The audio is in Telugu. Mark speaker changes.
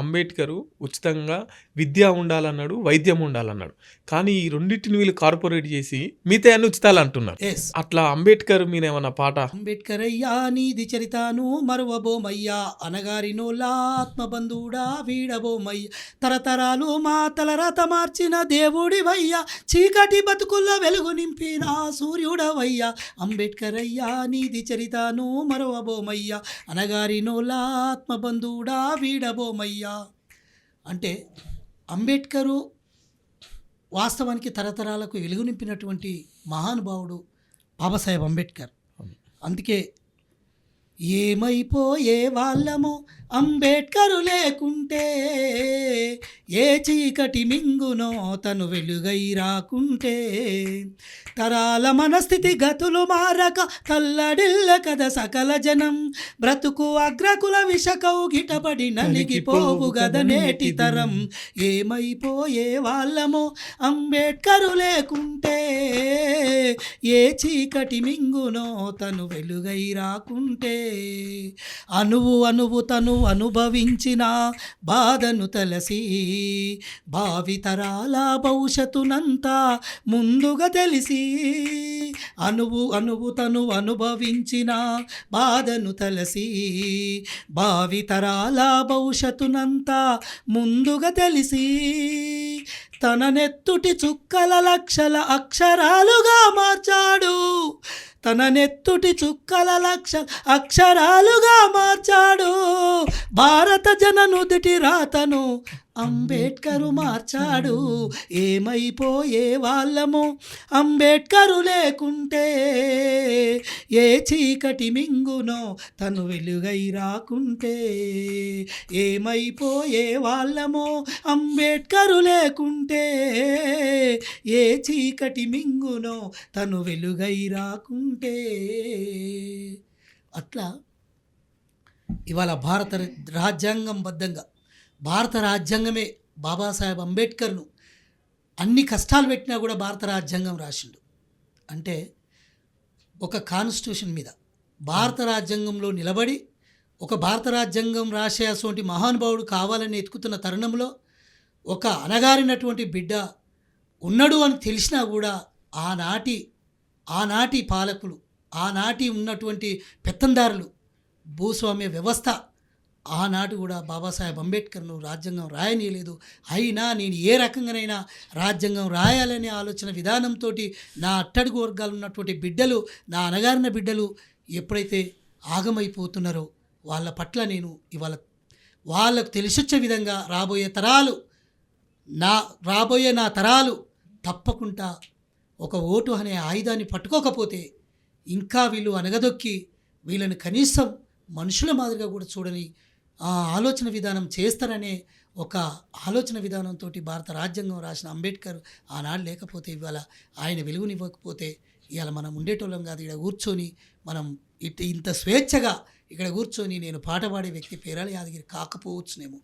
Speaker 1: అంబేద్కరు ఉచితంగా విద్య ఉండాలన్నాడు, వైద్యం ఉండాలన్నాడు. కానీ ఈ రెండిటిని వీళ్ళు కార్పొరేట్ చేసి మిగతాయన్ని ఉచితాలు అంటున్నారు.
Speaker 2: ఎస్
Speaker 1: అట్లా అంబేద్కర్ మీరేమన్నా పాట
Speaker 2: అంబేద్కర్ అయ్యా నీది చరితాను మరువబోమయ్యా అనగారినోలా ఆత్మబంధుడా వీడబోమయ్య తరతరాలు మా తలరాత మార్చిన దేవుడివయ్యా చీకటి బతుకుల్లో వెలుగు నింపిన సూర్యుడవయ్యా అంబేద్కర్ అయ్యా నీది చరితాను మరువబోమయ్యా అనగారినోలా ఆత్మబంధుడా వీడబోమయ్యా. అంటే అంబేద్కరు వాస్తవానికి తరతరాలకు వెలుగు నింపినటువంటి మహానుభావుడు బాబాసాహెబ్ అంబేద్కర్. అందుకే ఏమైపోయే వాళ్ళము అంబేద్కరు లేకుంటే, ఏ చీకటి మింగునో తను వెలుగై రాకుంటే, తరాల మనస్థితి గతులు మారక తల్లడిల్ల కద సకల జనం, బ్రతుకు అగ్రకుల విషకవు గిటపడి నలిగిపోవు గద నేటి తరం. ఏమైపోయే వాళ్ళము అంబేద్కరు లేకుంటే, ఏ చీకటి మింగునో తను వెలుగై రాకుంటే, అనువు అనువు తను అనుభవించిన బాధను తలసి, భావితరాల భవిష్యత్తునంతా ముందుగా తెలిసి, అనువు అనువు తను అనుభవించిన బాధను తలసి, భావితరాల భవిష్యత్తునంతా ముందుగా తెలిసి, తన నెత్తుటి చుక్కల లక్షల అక్షరాలుగా మార్చాడు, తన నెత్తుటి చుక్కల లక్ష అక్షరాలుగా మార్చాడు, భారత జననుదిటి రాతను అంబేద్కరు మార్చాడు. ఏమైపోయే వాళ్ళము అంబేద్కరు లేకుంటే, ఏ చీకటి మింగునో తను వెలుగై రాకుంటే, ఏమైపోయే వాళ్ళము అంబేద్కరు లేకుంటే, ఏ చీకటి మింగునో తను వెలుగై రాకుంటే. అట్లా ఇవాళ భారత రాజ్యాంగం బద్ధంగా భారత రాజ్యాంగమే బాబాసాహెబ్ అంబేద్కర్ను అన్ని కష్టాలు పెట్టినా కూడా భారత రాజ్యాంగం రాసిండు. అంటే ఒక కాన్స్టిట్యూషన్ మీద భారత రాజ్యాంగంలో నిలబడి ఒక భారత రాజ్యాంగం రాసే అటువంటి మహానుభావుడు కావాలని ఎత్తుకుతున్న తరుణంలో ఒక అణగారినటువంటి బిడ్డ ఉన్నాడు అని తెలిసినా కూడా ఆనాటి పాలకులు, ఆనాటి ఉన్నటువంటి పెత్తందారులు, భూస్వామ్య వ్యవస్థ ఆనాడు కూడా బాబాసాహెబ్ అంబేద్కర్ను రాజ్యాంగం రాయనీయలేదు. అయినా నేను ఏ రకంగానైనా రాజ్యాంగం రాయాలనే ఆలోచన విధానంతో నా అట్టడుగు వర్గాలు ఉన్నటువంటి బిడ్డలు, నా అణగారిన బిడ్డలు ఎప్పుడైతే ఆగమైపోతున్నారో వాళ్ళ పట్ల నేను ఇవాళ వాళ్ళకు తెలిసొచ్చే విధంగా రాబోయే నా తరాలు తప్పకుండా ఒక ఓటు అనే ఆయుధాన్ని పట్టుకోకపోతే ఇంకా వీళ్ళు అనగదొక్కి వీళ్ళని కనీసం మనుషుల మాదిరిగా కూడా చూడని ఆలోచన విధానం చేస్తారనే ఒక ఆలోచన విధానంతో భారత రాజ్యాంగం రాసిన అంబేద్కర్ ఆనాడు లేకపోతే ఇవాళ ఆయన వెలుగునివ్వకపోతే ఇవాళ మనం ఉండేటోళ్ళం కాదు. ఇక్కడ కూర్చొని మనం ఇంత స్వేచ్ఛగా ఇక్కడ కూర్చొని నేను పాట పాడే వ్యక్తి పేరాల యాదగిరి కాకపోవచ్చునేమో.